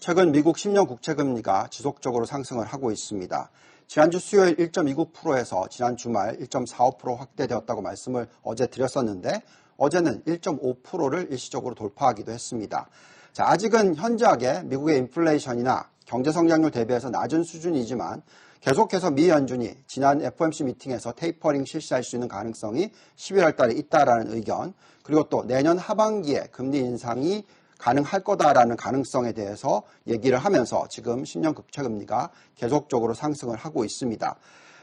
최근 미국 10년 국채금리가 지속적으로 상승을 하고 있습니다. 지난주 수요일 1.29%에서 지난 주말 1.45% 확대되었다고 말씀을 어제 드렸었는데 어제는 1.5%를 일시적으로 돌파하기도 했습니다. 자, 아직은 현저하게 미국의 인플레이션이나 경제 성장률 대비해서 낮은 수준이지만 계속해서 미 연준이 지난 FOMC 미팅에서 테이퍼링 실시할 수 있는 가능성이 11월 달에 있다라는 의견, 그리고 또 내년 하반기에 금리 인상이 가능할 거다라는 가능성에 대해서 얘기를 하면서 지금 10년 국채금리가 계속적으로 상승을 하고 있습니다.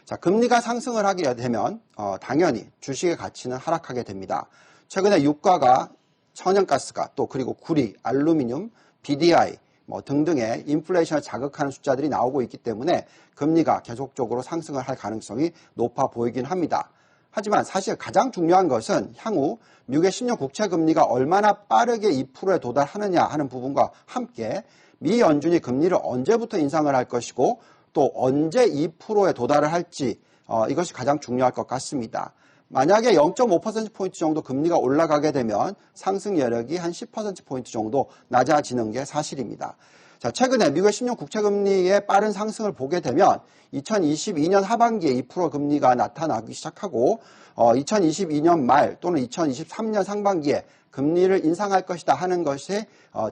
자, 금리가 상승을 하게 되면 당연히 주식의 가치는 하락하게 됩니다. 최근에 유가가 천연가스가 또 그리고 구리, 알루미늄, BDI 등등의 인플레이션을 자극하는 숫자들이 나오고 있기 때문에 금리가 계속적으로 상승을 할 가능성이 높아 보이긴 합니다. 하지만 사실 가장 중요한 것은 향후 미국의 10년 국채 금리가 얼마나 빠르게 2%에 도달하느냐 하는 부분과 함께 미 연준이 금리를 언제부터 인상을 할 것이고 또 언제 2%에 도달을 할지 이것이 가장 중요할 것 같습니다. 만약에 0.5%포인트 정도 금리가 올라가게 되면 상승 여력이 한 10%포인트 정도 낮아지는 게 사실입니다. 자, 최근에 미국의 10년 국채금리의 빠른 상승을 보게 되면 2022년 하반기에 2% 금리가 나타나기 시작하고 2022년 말 또는 2023년 상반기에 금리를 인상할 것이다 하는 것이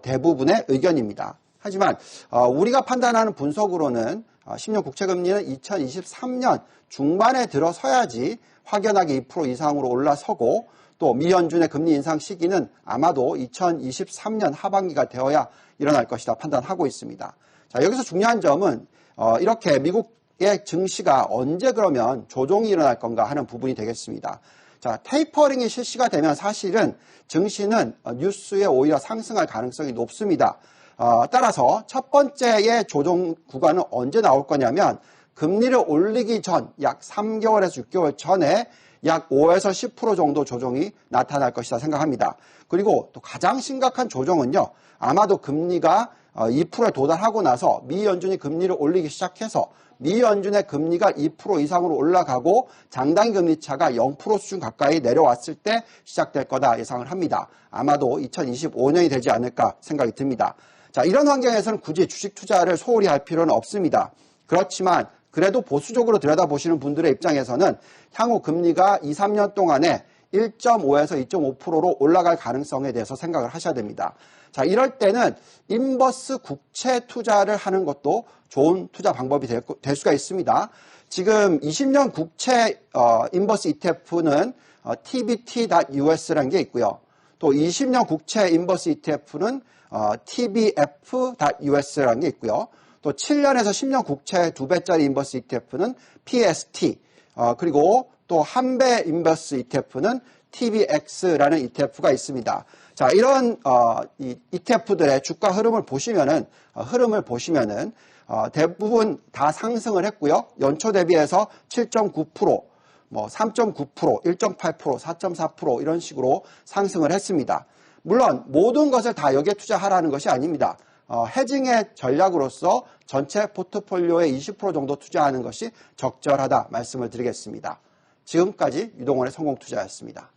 대부분의 의견입니다. 하지만 우리가 판단하는 분석으로는 10년 국채금리는 2023년 중반에 들어서야지 확연하게 2% 이상으로 올라서고 또 미 연준의 금리 인상 시기는 아마도 2023년 하반기가 되어야 일어날 것이다 판단하고 있습니다. 자, 여기서 중요한 점은 이렇게 미국의 증시가 언제 그러면 조정이 일어날 건가 하는 부분이 되겠습니다. 자, 테이퍼링이 실시가 되면 사실은 증시는 뉴스에 오히려 상승할 가능성이 높습니다. 따라서 첫 번째의 조정 구간은 언제 나올 거냐면 금리를 올리기 전 약 3개월에서 6개월 전에 약 5에서 10% 정도 조정이 나타날 것이다 생각합니다. 그리고 또 가장 심각한 조정은요. 아마도 금리가 2%에 도달하고 나서 미 연준이 금리를 올리기 시작해서 미 연준의 금리가 2% 이상으로 올라가고 장단기 금리 차가 0% 수준 가까이 내려왔을 때 시작될 거다 예상을 합니다. 아마도 2025년이 되지 않을까 생각이 듭니다. 자, 이런 환경에서는 굳이 주식 투자를 소홀히 할 필요는 없습니다. 그렇지만 그래도 보수적으로 들여다보시는 분들의 입장에서는 향후 금리가 2, 3년 동안에 1.5에서 2.5%로 올라갈 가능성에 대해서 생각을 하셔야 됩니다. 자, 이럴 때는 인버스 국채 투자를 하는 것도 좋은 투자 방법이 될 수가 있습니다. 지금 20년 국채 인버스 ETF는 tbt.us라는 게 있고요. 또 20년 국채 인버스 ETF는 tbf.us라는 게 있고요. 또 7년에서 10년 국채 2배짜리 인버스 ETF는 PST, 그리고 또 한 배 인버스 ETF는 TBX라는 ETF가 있습니다. 자, 이런 이 ETF들의 주가 흐름을 보시면은 대부분 다 상승을 했고요. 연초 대비해서 7.9%, 3.9%, 1.8%, 4.4% 이런 식으로 상승을 했습니다. 물론 모든 것을 다 여기에 투자하라는 것이 아닙니다. 해징의 전략으로서 전체 포트폴리오의 20% 정도 투자하는 것이 적절하다 말씀을 드리겠습니다. 지금까지 유동원의 성공투자였습니다.